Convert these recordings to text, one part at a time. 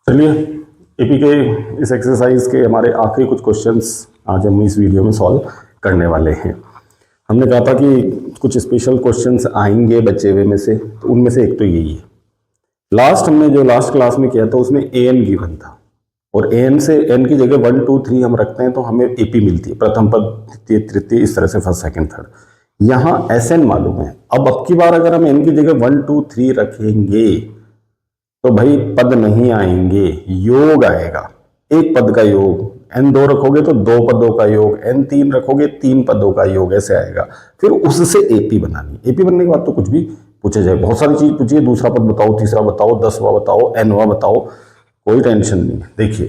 चलिए एपी के इस एक्सरसाइज के हमारे आखिरी कुछ क्वेश्चंस आज हम इस वीडियो में सॉल्व करने वाले हैं। हमने कहा था कि कुछ स्पेशल क्वेश्चंस आएंगे बचे हुए में से, तो उनमें से एक तो यही है। हमने जो लास्ट क्लास में किया था उसमें एन गिवन था और एन से एन की जगह 1 2 3 हम रखते हैं तो हमें एपी मिलती है, प्रथम पद द्वितीय तृतीय इस तरह से फर्स्ट सेकंड थर्ड। यहाँ एस एन मालूम है। अब की बार अगर हम एन की जगह 1 2 3 रखेंगे तो भाई पद नहीं आएंगे, योग आएगा। एक पद का योग, एन 2 रखोगे तो 2 पदों का योग, एन 3 रखोगे 3 पदों का योग, ऐसे आएगा। फिर उससे एपी बनानी। एपी बनने के बाद तो कुछ भी पूछा जाए, बहुत सारी चीज पूछिए, दूसरा पद बताओ, तीसरा बताओ, 10वां बताओ, एनवां बताओ, कोई टेंशन नहीं है। देखिए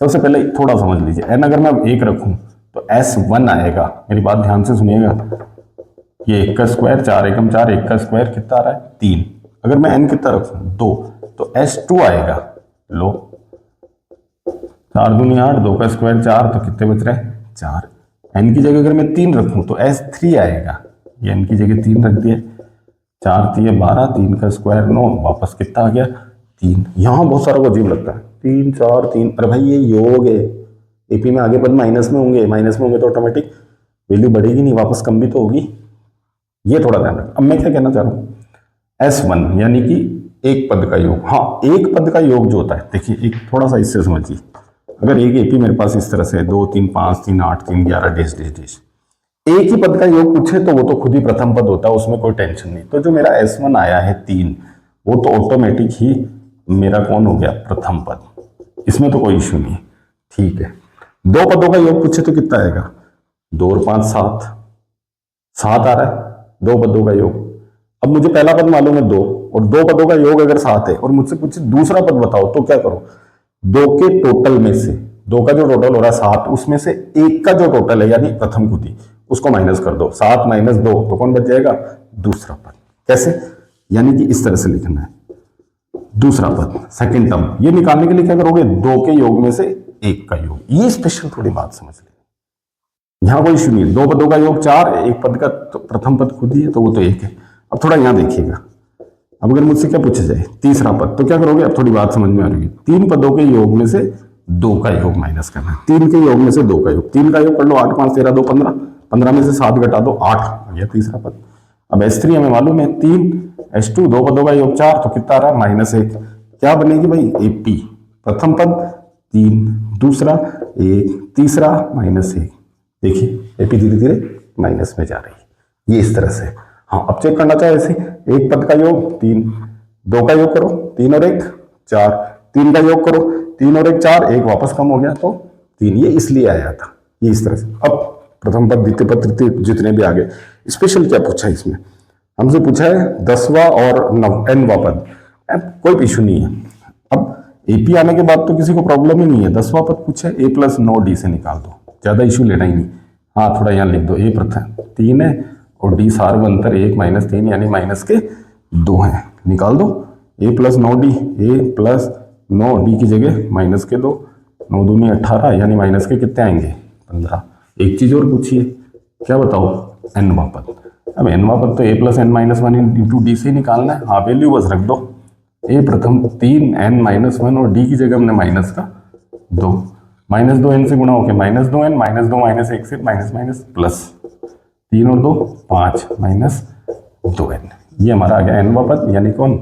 सबसे पहले थोड़ा समझ लीजिए, एन अगर मैं 1 रखूं तो S1 आएगा। मेरी बात ध्यान से सुनिएगा, ये 1 का स्क्वायर 4 एकम 4, 1 का स्क्वायर कितना आ रहा है 3। अगर मैं एन कितना रखूं 2 तो S2 आएगा। लो 4 दूनी 8, 2 का स्क्वायर 4, तो कितने बच रहे हैं 4। एन की जगह अगर मैं 3 रखूं तो S3 आएगा। ये एन की जगह 3 रख दिए, 4 3 12, 3 का स्क्वायर 9, वापस कितना आ गया 3। यहां बहुत सारा को अजीब लगता है 3 4 3, अरे भाई ये योग है। एपी में आगे पद माइनस में होंगे तो ऑटोमेटिक वैल्यू बढ़ेगी नहीं, वापस कम भी तो होगी। ये थोड़ा ध्यान रखना। अब मैं क्या कहना चाह रहा हूं, S1 यानी कि एक पद का योग। हाँ, एक पद का योग जो होता है, देखिए एक थोड़ा सा इससे समझिए। अगर एक एपी मेरे पास इस तरह से 2 3 5 3 8 3 11 डेश डेश डेश, एक ही पद का योग पूछे तो वो तो खुद ही प्रथम पद होता है, उसमें कोई टेंशन नहीं। तो जो मेरा S1 आया है 3, वो तो ऑटोमेटिक ही मेरा कौन हो गया प्रथम पद, इसमें तो कोई इश्यू नहीं। ठीक है, 2 पदों का योग पूछे तो कितना आएगा 2 और 5 7, 7 आ रहा है 2 पदों का योग। अब मुझे पहला पद मालूम है 2 और 2 पदों का योग अगर 7 है और मुझसे पूछे दूसरा पद बताओ, तो क्या करो, 2 के टोटल में से 2 का जो टोटल हो रहा है 7, उसमें से 1 का जो टोटल है यानी प्रथम खुदी, उसको माइनस कर दो। 7 - 2 तो कौन बच जाएगा दूसरा पद। कैसे, यानी कि इस तरह से लिखना है, दूसरा पद सेकंड टर्म। ये निकालने के लिए क्या करोगे, 2 के योग में से 1 का योग। ये स्पेशल थोड़ी बात समझ ले, यहां कोई इश्यू नहीं है। 2 पदों का योग 4, एक पद का तो प्रथम पद खुद ही है तो वो तो 1 है। अब थोड़ा यहां देखिएगा, अब अगर मुझसे क्या पूछा जाए तीसरा पद, तो क्या करोगे, अब थोड़ी बात समझ में आ रही है। 3 पदों के योग में से 2 का योग माइनस करना है। 3 के योग में से 2 का योग, 3 का योग कर लो 8 5 13 2 15, 15 में से 7 घटा दो 8 आ गया तीसरा पद। अब S3 हमें मालूम है 3, S2 2 पदों का योग 4, तो कितना आ रहा है -1। क्या बनेगी भाई एपी, प्रथम पद 3, दूसरा 1, तीसरा -1। देखिए एपी धीरे धीरे माइनस में जा रही है, ये इस तरह से। हाँ, अब चेक करना चाहे ऐसे, एक पद का योग 3, 2 का योग करो 3 और 1 4, 3 का योग करो 3 और 1 4, 1 वापस कम हो गया तो 3, ये इसलिए आया था, ये इस तरह से। अब प्रथम पद द्वितीय पद तृतीय जितने भी आगे, स्पेशल क्या पूछा है इसमें, हमसे पूछा है 10वां और 9वां पद। कोई इशू नहीं है। अब एपी आने के बाद तो किसी को प्रॉब्लम ही नहीं है। 10वां पद पूछे A + 9D से निकाल दो, ज्यादा इशू लेना ही नहीं। हाँ, थोड़ा यहाँ लिख दो, A प्रथम 3 है और D सार्व अंतर 1 - 3 यानी माइनस के 2 है, निकाल दो। A + 9D, A + 9D की जगह माइनस के 2, 9 दूनी 18 यानी माइनस के कितने आएंगे 15। एक चीज और पूछिए, क्या बताओ nवां पद। अब nवां पद तो A + n - 1 × D से निकालना है। हाँ, वैल्यू बस रख दो, A प्रथम 3 n - 1 और D की जगह हमने माइनस का 2, -2 n से गुणा होकर -2n, -2 - 1 से माइनस प्लस 3 और 2 5 -2n। ये हमारा आ गया nवां पद यानी कौन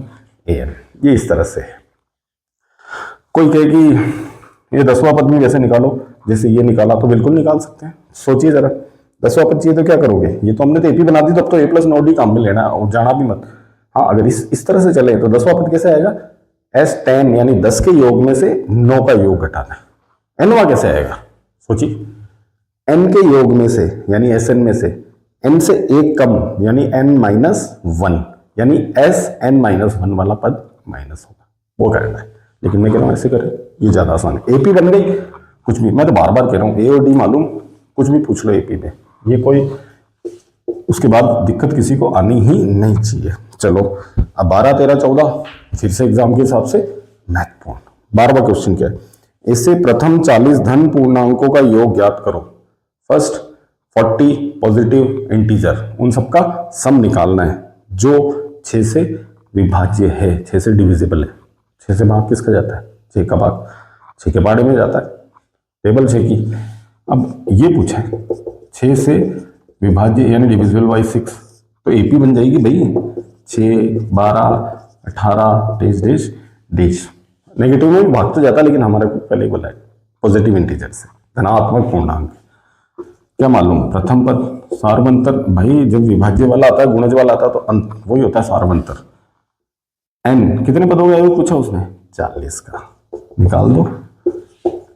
an। ये इस तरह से। कोई कहे कि ये 10वां पद भी वैसे निकालो जैसे ये निकाला, तो बिल्कुल निकाल सकते हैं। सोचिए जरा, 10वां पद चाहिए तो क्या करोगे, ये तो हमने तो एपी बना दी, तो अब तो A + 9D काम में लेना और जाना भी मत। हाँ, अगर इस तरह से चले तो 10वां पद कैसे आएगा, S10 यानी 10 के योग में से 9 का योग घटाना है। nवां कैसे आएगा, सोचिए, n के योग में से यानी Sn में से n से 1 कम यानी n - 1 यानी Sn - 1 वाला पद माइनस होगा, वो करना है। लेकिन मैं कह रहा हूं ऐसे करें, ये ज्यादा आसान है। एपी बन गई, कुछ भी, मैं तो बार बार कह रहा हूं A और D मालूम, कुछ भी पूछ लो एपी में, ये कोई उसके बाद दिक्कत किसी को आनी ही नहीं चाहिए। चलो अब 12 13 14 फिर से एग्जाम के हिसाब से महत्वपूर्ण 12वां क्वेश्चन क्या है, इससे प्रथम 40 धन पूर्णांकों का योग ज्ञात करो। फर्स्ट 40 पॉजिटिव इंटीजर, उन सबका सम निकालना है जो 6 से विभाज्य है, 6 से डिविजिबल है। 6 से भाग किसका जाता है 6 का भाग 6 के पहाड़े में जाता है, टेबल 6 की। अब ये पूछा है 6 से विभाज्य यानी डिविजिबल बाई 6, तो एपी बन जाएगी भाई 6, 12, 18 डेश डेश डेश। नेगेटिव में भाग तो जाता, लेकिन हमारे को पहले बोला है पॉजिटिव इंटीजर से, धनात्मक पूर्णांक। क्या मालूम, प्रथम पद सार्वंतर। भाई जब विभाज्य वाला आता है, गुणज वाला आता है, तो वही होता है सार्वंतर। एन कितने पद हो गए पूछा उसने, 40 का, निकाल दो।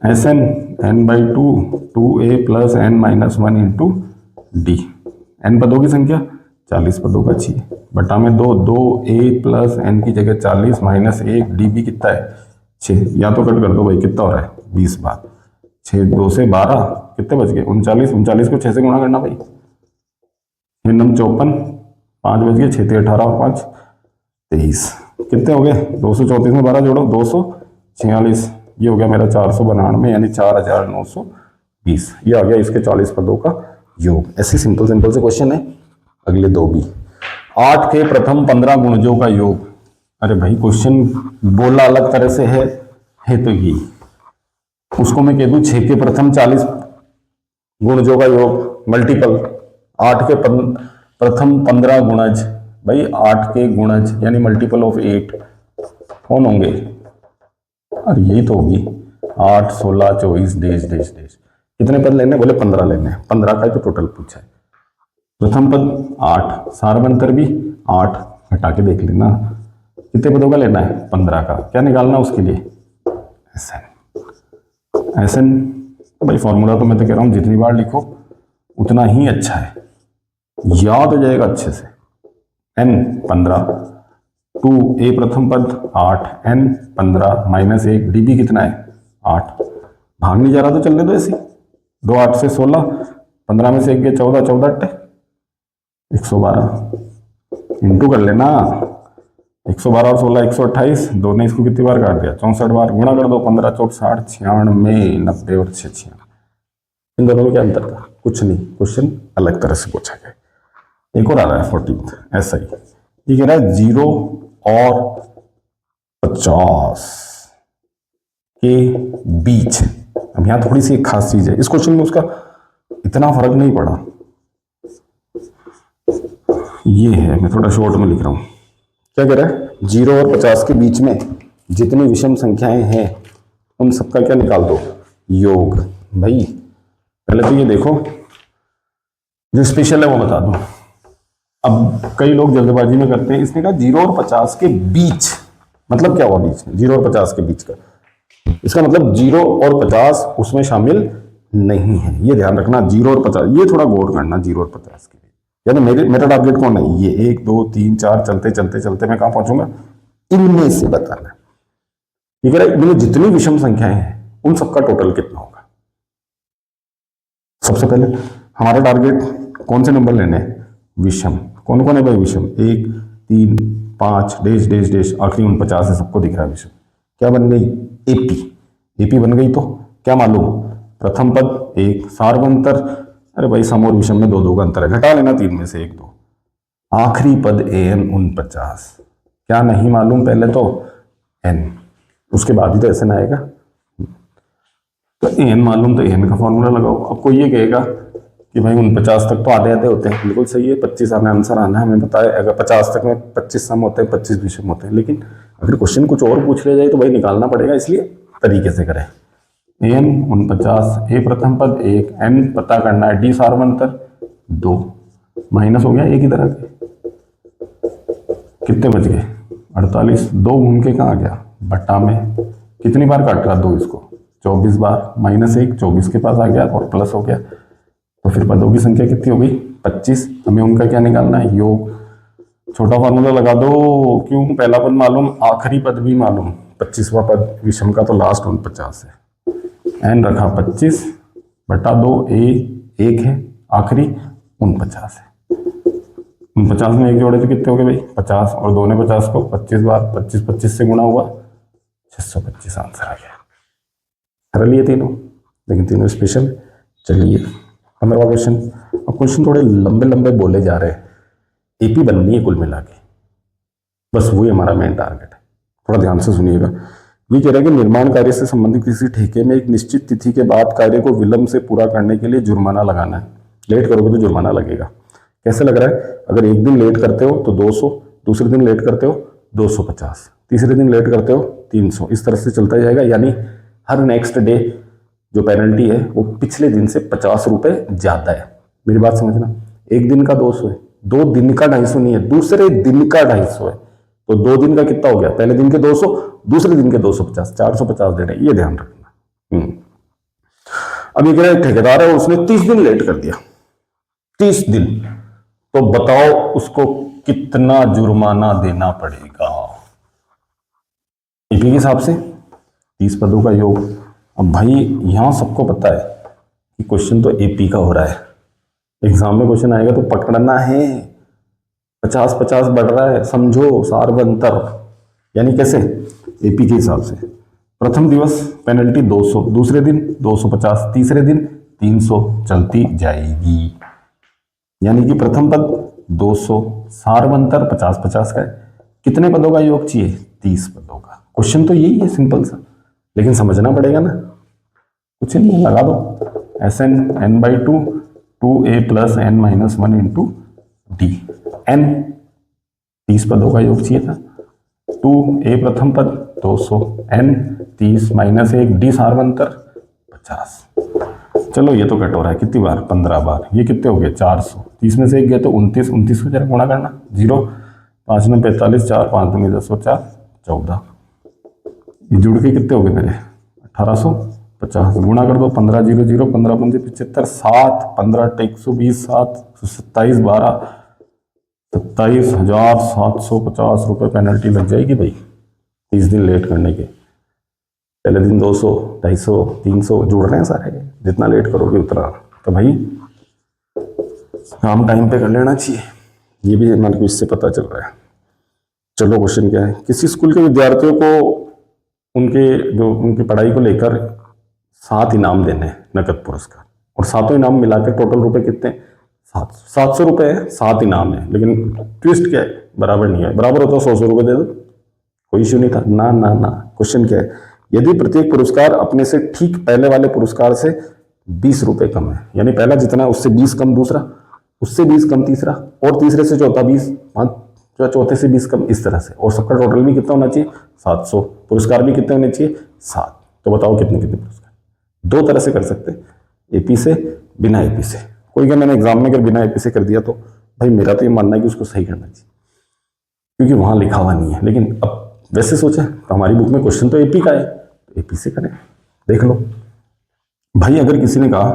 S n n by 2a plus n minus 1 into d. N पदों की संख्या 40 पदों का 6 बटा में 2a प्लस एन की जगह 40 माइनस 1 डी भी कितना है 6। या तो कट कर दो भाई, कितना हो रहा है 20 बार। 6 2 से 12 कितने बच गए 39। 39 को 6 से गुणा करना भाई, 6 9 54, 5 बच गए, 6 3 18 और 5 23। कितने हो गए 234 में 12 जोड़ो 246। ये हो गया मेरा 492 यानी 4920। ये आ गया इसके 40 पदों का योग। ऐसे सिंपल सिंपल से क्वेश्चन है। अगले दो भी, 8 के प्रथम 15 गुणजों का योग। अरे भाई क्वेश्चन बोला अलग तरह से है तो ये उसको मैं कह दूं 6 के प्रथम 40 गुणजों का योग मल्टीपल 8 के प्रथम 15 गुणज। भाई 8 के गुणज यानी मल्टीपल ऑफ 8 कौन होंगे, अरे यही तो होगी 8 16 24 डेश डेश डेश। कितने पद लेने, बोले 15 लेने हैं, 15 का ही तो टोटल पूछा है। प्रथम पद 8, सार्वंतर भी 8, हटा के देख लेना कितने पदों का लेना है 15 का। क्या निकालना उसके लिए, एस एन। एस एन भाई फॉर्मूला तो मैं तो कह रहा हूं जितनी बार लिखो उतना ही अच्छा है, याद हो जाएगा अच्छे से। एन 15, 2a प्रथम पद 8, एन 15 माइनस 1 डी भी कितना है 8। भाग नहीं जा रहा तो चलने दो ऐसे, 2 8 से 16, 15 में से 1 गए 14, 14 8 112 इंटू कर लेना 112 और 16 128। दो ने इसको कितनी बार काट दिया 64 बार। गुणा कर दो 15 4 60 96 90 और 6 इन दोनों में क्या अंतर था, कुछ नहीं। क्वेश्चन अलग तरह से पूछा गया। एक और आ रहा है 14 ऐसा ही, ये कह रहा है 0 और 50 के बीच। अब यहां थोड़ी सी एक खास चीज है, इस क्वेश्चन में उसका इतना फर्क नहीं पड़ा। ये है, मैं थोड़ा शॉर्ट में लिख रहा हूं। क्या कह रहा है 0 और 50 के बीच में जितनी विषम संख्याएं हैं उन सबका क्या निकाल दो योग। भाई पहले तो ये देखो जो स्पेशल है वो बता दो। अब कई लोग जल्दबाजी में करते हैं, इसने कहा 0 और 50 के बीच, मतलब क्या हुआ बीच में 0 और 50 के बीच का, इसका मतलब 0 और 50 उसमें शामिल नहीं है। ये ध्यान रखना 0 और 50, ये थोड़ा गौर करना 0 और 50 के लिए। यानी मेरा टारगेट कौन है, ये 1 2 3 4 चलते चलते चलते मैं कहां पहुंचूंगा, इनमें से बताना। ये कह रहा है इनमें जितनी विषम संख्याएं हैं उन सबका टोटल कितना होगा। सबसे पहले हमारा टारगेट कौन से नंबर लेने हैं, विषम। कौन कौन है भाई विषम, 1 3 5 डेश डेश डेश, आखिरी 49 है, सबको दिख रहा है विषम। क्या बन गई एपी। एपी बन गई तो क्या मालूम, प्रथम पद 1 सार्वंतर, अरे भाई सम और विषम में 2 2 का अंतर है, घटा लेना 3 में से 1 2। आखिरी पद an 49, क्या नहीं मालूम पहले तो n, उसके बाद ही तो SN आएगा। तो an मालूम तो an का फॉर्मूला लगाओ। अब कोई ये कहेगा कि भाई 49 तक तो आधे आधे होते हैं, बिल्कुल सही है, 25 आना आंसर आना है, हमें पता है। अगर 50 तक में 25 सम होते हैं 25 विषम होते हैं, लेकिन अगर क्वेश्चन कुछ और पूछ लिया जाए तो भाई निकालना पड़ेगा, इसलिए तरीके से करें। an 49, a प्रथम पद 1, n पता करना है, d सार्वंतर 2, माइनस हो गया एक ही तरह के, कितने बच गए 48। 2 घूम के कहाँ गया बट्टा में, कितनी बार काट रहा 2 इसको 24 बार, माइनस 1 24 के पास आ गया और प्लस हो गया, तो फिर पदों की संख्या कितनी हो गई 25। हमें उनका क्या निकालना है योग। छोटा फार्मूला लगा दो, क्यों, पहला पद मालूम, आखिरी पद भी मालूम, 25वां पद विषम का तो लास्ट 49 है। एन रखा 25 बटा 2, a 1 है, आखिरी 49 है। 49 में 1 जोड़े तो कितने हो गए भाई 50, और 2 ने 50 को 25 बार, 25 25 से गुणा हुआ 625 आंसर आ गया। कर लिए तीनों, लेकिन तीनों स्पेशल। चलिए 15वां क्वेश्चन। अब क्वेश्चन थोड़े लंबे लंबे बोले जा रहे हैं, एपी बननी है कुल मिला के, बस वही हमारा मेन टारगेट है। थोड़ा ध्यान से सुनिएगा। ये कह रहा है कि निर्माण कार्य से संबंधित किसी ठेके में एक निश्चित तिथि के बाद कार्य को विलंब से पूरा करने के लिए जुर्माना लगाना है। लेट करोगे तो जुर्माना लगेगा। कैसे लग रहा है? अगर एक दिन लेट करते हो तो 200, दूसरे दिन लेट करते हो 250, तीसरे दिन लेट करते हो 300, इस तरह से चलता जाएगा। यानी हर नेक्स्ट डे जो पेनल्टी है वो पिछले दिन से 50 रुपए ज्यादा है। मेरी बात समझना, एक दिन का 200 है, 2 दिन का 250 नहीं है, दूसरे दिन का 250 है। तो 2 दिन का कितना हो गया? पहले दिन के 200, दूसरे दिन के 250, 450 देने, ये ध्यान रखना। अब ये कह रहा है ठेकेदार है, उसने 30 दिन लेट कर दिया, 30 दिन, तो बताओ उसको कितना जुर्माना देना पड़ेगा एपी के हिसाब से? 30 पदों का योग। अब भाई यहां सबको पता है कि क्वेश्चन तो एपी का हो रहा है, एग्जाम में क्वेश्चन आएगा तो पकड़ना है। 50-50 बढ़ रहा है, समझो सार्वंतर। यानी कैसे? एपी के हिसाब से प्रथम दिवस पेनल्टी 200, दूसरे दिन 250, तीसरे दिन 300, चलती जाएगी। यानी कि प्रथम पद 200, सार्वंतर 50-50 का है। कितने पदों का योग चाहिए? 30 पदों का। क्वेश्चन तो यही है, सिंपल सा, लेकिन समझना पड़ेगा ना। कुछ नहीं, लगा दो Sn n/2 2a + n-1 into D. n 30 पदों का योग चाहिए था, 2a प्रथम पद 200, n 30 - 1 डी सार्वंतर 50। चलो ये तो कट हो रहा है, कितनी बार? 15 बार। ये कितने हो गए? 400। 30 में से 1 गया तो 29, 29 को जरा गुणा करना, 0 5 में 45, 4 5 में 10 4 14, ये जुड़ के कितने हो गए मेरे? 1850। गुणा कर दो, 15 0 0, 15 5 75, 7 15 120, 7 27 12, 27,750 रुपये पेनल्टी लग जाएगी भाई 30 दिन लेट करने के। पहले दिन 200, 250, 300 जुड़ रहे हैं सारे, जितना लेट करोगे उतना। तो भाई काम टाइम पे कर लेना चाहिए, ये भी हमारे को इससे पता चल रहा है। चलो क्वेश्चन क्या है? किसी स्कूल के विद्यार्थियों को उनकी पढ़ाई को लेकर 7 इनाम देने हैं, नकद पुरस्कार, और 7 इनाम मिलाकर टोटल रुपए कितने? 700 रुपए है, 7 इनाम है। लेकिन ट्विस्ट क्या है? बराबर नहीं है। बराबर होता 100 रुपए दे दो, कोई इश्यू नहीं था ना ना ना। क्वेश्चन क्या है? यदि प्रत्येक पुरस्कार अपने से ठीक पहले वाले पुरस्कार से 20 रुपए कम है, यानी पहला जितना है उससे 20 कम दूसरा, उससे 20 कम तीसरा, और तीसरे से चौथा 20, चौथे से 20 कम, इस तरह से, और सबका टोटल भी कितना होना चाहिए? 700। पुरस्कार भी कितने होने चाहिए? 7। तो बताओ कितने कितने पुरस्कार? 2 तरह से कर सकते हैं, एपी से, बिना एपी से। कोई क्या मैंने एग्जाम में अगर बिना एपी से कर दिया तो भाई मेरा तो ये मानना है कि उसको सही करना चाहिए, क्योंकि वहां लिखा हुआ नहीं है। लेकिन अब वैसे सोचे तो हमारी बुक में क्वेश्चन तो एपी का है, तो एपी से करें। देख लो भाई, अगर किसी ने कहा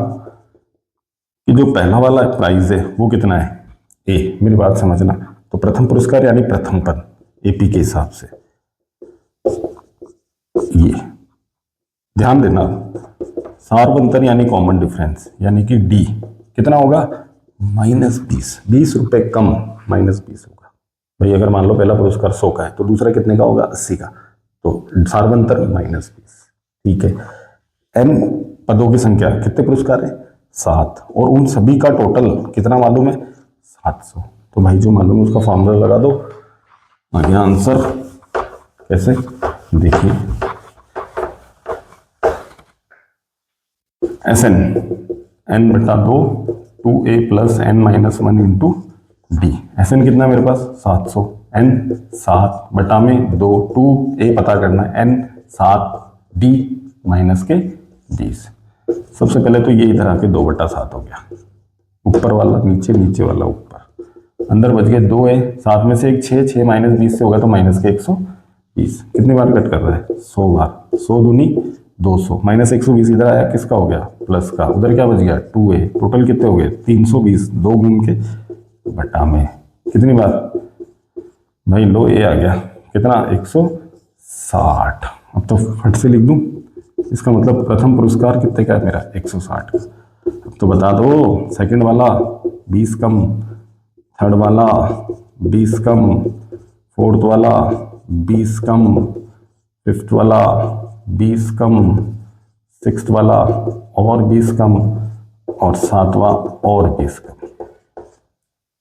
कि जो पहला वाला प्राइज है वो कितना है? ए, मेरी बात समझना, तो प्रथम पुरस्कार यानी प्रथम पद एपी के हिसाब से, ये ध्यान देना। सार्वंतर यानी कॉमन डिफरेंस, यानी कि डी कितना होगा? -20, 20 रुपए कम, -20 होगा। भाई अगर मान लो पहला पुरस्कार 100 का है तो दूसरा कितने का होगा? 80 का, तो सार्वंतर -20। ठीक है। n पदों की संख्या, कितने पुरस्कार है? 7, और उन सभी का टोटल कितना मालूम है? 700। तो भाई जो मालूम है उसका फॉर्मूला लगा दो, आ गया आंसर। कैसे? देखिए, Sn n/2 2a + n-1 into D. Sn कितना मेरे पास? 700, n 7/2 2a पता करना है, n 7 d माइनस के 20। सबसे पहले तो ये इधर आके 2/7 हो गया, ऊपर वाला नीचे, नीचे वाला ऊपर, अंदर बच गए 2 है, 7 में से 1 6, 6 - 20 से होगा तो माइनस के 120। कितनी बार कट कर रहा है? 100 बार। 100 दूनी 200, -120 इधर आया, किसका हो गया? प्लस का। उधर क्या बच गया? 2a। टोटल कितने हो गए? 320, 2 गुण के बटा में कितनी बार? भाई लो ए आ गया, कितना? 160। अब तो फट से लिख दूं, इसका मतलब प्रथम पुरस्कार कितने का है मेरा? 160 का। अब तो बता दो, सेकंड वाला 20 कम, थर्ड वाला 20 कम, फोर्थ वाला 20 कम, फिफ्थ वाला 20 कम, सिक्स्थ वाला और 20 कम, और 7वां और 20 कम।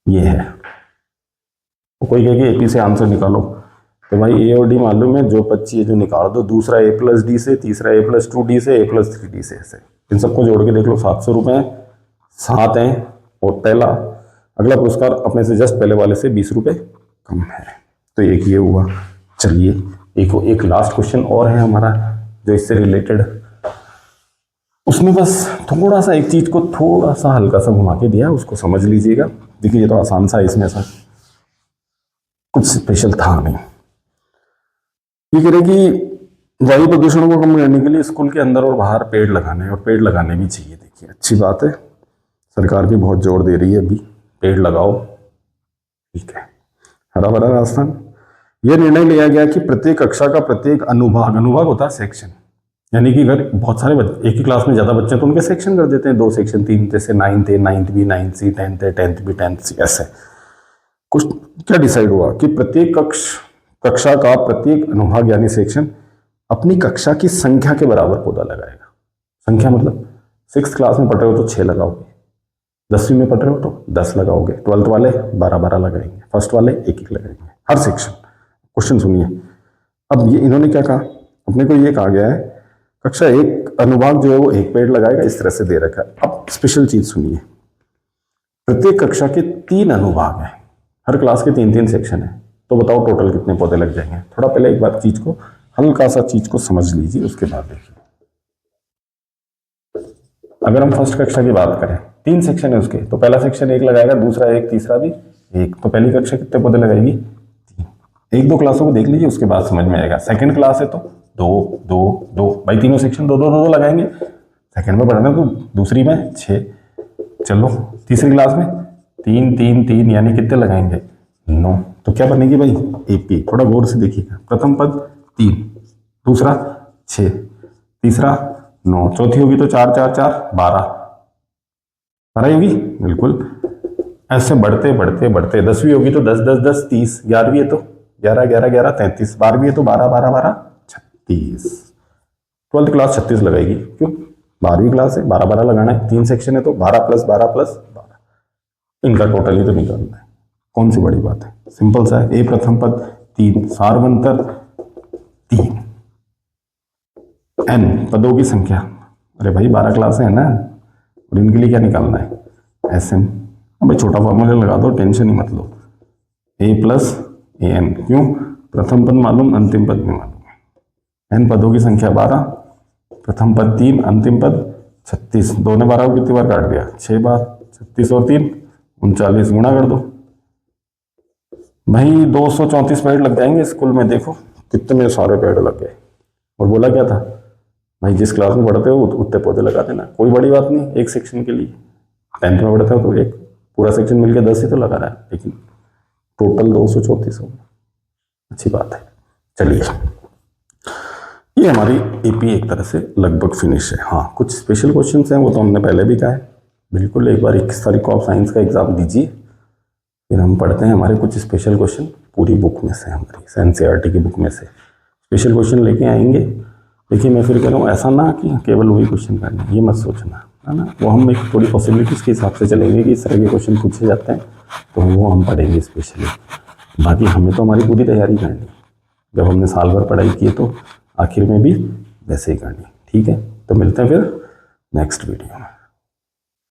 ये है। तो कोई कहेगा एपी से आंसर निकालो, तो भाई ए और डी मालूम है, जो 25 जो निकाल दो, दूसरा ए प्लस डी से, तीसरा ए प्लस 2 डी से, ए प्लस 3 डी से, ऐसे इन सबको जोड़ के देख लो 700 रुपये 7 हैं। और पहला अगला पुरस्कार अपने से जस्ट पहले वाले से 20 रुपये कम है। तो एक ये हुआ। चलिए एक लास्ट क्वेश्चन और है हमारा जो इससे रिलेटेड, उसमें बस थोड़ा सा एक चीज को थोड़ा सा हल्का सा घुमा के दिया, उसको समझ लीजिएगा। देखिए ये तो आसान सा, इसमें ऐसा कुछ स्पेशल था नहीं। ये कह रहे कि वायु प्रदूषण को कम करने के लिए स्कूल के अंदर और बाहर पेड़ लगाने, और पेड़ लगाने भी चाहिए। देखिए अच्छी बात है, सरकार भी बहुत जोर दे रही है अभी, पेड़ लगाओ, ठीक है, हरा भरा राजस्थान। यह निर्णय लिया गया कि प्रत्येक कक्षा का प्रत्येक अनुभाग होता है सेक्शन, यानी कि अगर बहुत सारे बच्चे एक ही क्लास में ज़्यादा बच्चे हैं तो उनके सेक्शन कर देते हैं, 2 सेक्शन 3, जैसे 9th A 9th B 9th C 10th A 10th B 10th C, ऐसे कुछ। क्या डिसाइड हुआ कि प्रत्येक कक्षा का प्रत्येक अनुभाग यानी सेक्शन अपनी कक्षा की संख्या के बराबर पौधा लगाएगा। संख्या मतलब 6th क्लास में पढ़ रहे हो तो 6 लगाओगे, 10वीं में पढ़ रहे हो तो 10 लगाओगे, 12th वाले 12 लगाएंगे, फर्स्ट वाले 1 लगाएंगे हर सेक्शन। क्वेश्चन सुनिए, अब ये इन्होंने क्या कहा, अपने को ये कहा गया है कक्षा 1 अनुभाग जो है वो 1 पेड़ लगाएगा, इस तरह से दे रखा है। अब स्पेशल चीज सुनिए, प्रत्येक कक्षा के 3 अनुभाग हैं, हर क्लास के 3-3 सेक्शन है, तो बताओ टोटल कितने पौधे लग जाएंगे। थोड़ा पहले एक बार चीज को हल्का सा चीज को समझ लीजिए, उसके बाद देखिए। अगर हम फर्स्ट कक्षा की बात करें, 3 सेक्शन है उसके, तो पहला सेक्शन 1 लगाएगा, दूसरा 1, तीसरा भी 1, तो पहली कक्षा कितने पौधे लगाएगी 3। 1-2 क्लासों को देख लीजिए, उसके बाद समझ में आएगा। सेकंड क्लास है तो 2 भाई, तीनों सेक्शन 2 लगाएंगे। सेकंड में पढ़ना तो दूसरी में 6, चलो तीसरी क्लास में 3 यानी कितने लगाएंगे 9। तो क्या बनेगी भाई एपी, थोड़ा गौर से देखिएगा। प्रथम पद 3, दूसरा 6, तीसरा 9, चौथी होगी तो 4 4 4 12 होगी, बिल्कुल। ऐसे बढ़ते बढ़ते बढ़ते 10वीं होगी तो 10 10 10 30, 11वीं है तो 11 11 11 33, 12वीं है तो 12 12 12 36, 12th क्लास 36 लगाएगी, क्यों 12वीं क्लास है, 12 12 लगाना है, 3 सेक्शन है तो 12 + 12 + 12, इनका टोटल ही तो निकालना है। कौन सी बड़ी बात है, सिंपल सा है। ए प्रथम पद 3, सार्वंतर 3, n पदों की संख्या, अरे भाई 12 क्लास है ना, और इनके लिए क्या निकालना है एसएम। भाई छोटा फॉर्मूला लगा दो, टेंशन ही मत लो, a + am, क्यों प्रथम पद मालूम, अंतिम पद भी मालूम है। n पदों की संख्या 12, प्रथम पद 3, अंतिम पद 36, 2 ने 12 को कितनी बार काट दिया 6 बार, 36 और 3 39, गुणा कर दो भाई, 234 पेड़ लग जाएंगे स्कूल में। देखो कितने सारे पेड़ लग गए। और बोला क्या था भाई, जिस क्लास में पढ़ते हो उतने पौधे लगा देना, कोई बड़ी बात नहीं, एक सेक्शन के लिए। 10th में पढ़ते हो तो एक पूरा सेक्शन मिलकर 10 ही तो लगा रहा है, लेकिन टोटल 234 हो, अच्छी बात है। चलिए ये हमारी एपी एक तरह से लगभग फिनिश है। हाँ कुछ स्पेशल क्वेश्चंस हैं, वो तो हमने पहले भी कहा है। बिल्कुल एक बार 21 तारीख को आप साइंस का एग्जाम दीजिए, फिर हम पढ़ते हैं हमारे कुछ स्पेशल क्वेश्चन पूरी बुक में से, हमारी एनसीईआरटी की बुक में से स्पेशल क्वेश्चन लेके आएंगे। देखिए मैं फिर कह रहा हूँ ऐसा ना कि केवल वही क्वेश्चन करना, ये मत सोचना, है ना। वो हम एक थोड़ी पॉसिबिलिटीज़ के हिसाब से चलेंगे कि इस तरह के क्वेश्चन पूछे जाते हैं, तो वो हम पढ़ेंगे स्पेशली। बाकी हमें तो हमारी पूरी तैयारी करनी, जब हमने साल भर पढ़ाई की है तो आखिर में भी वैसे ही करनी, ठीक है। तो मिलते हैं फिर नेक्स्ट वीडियो में।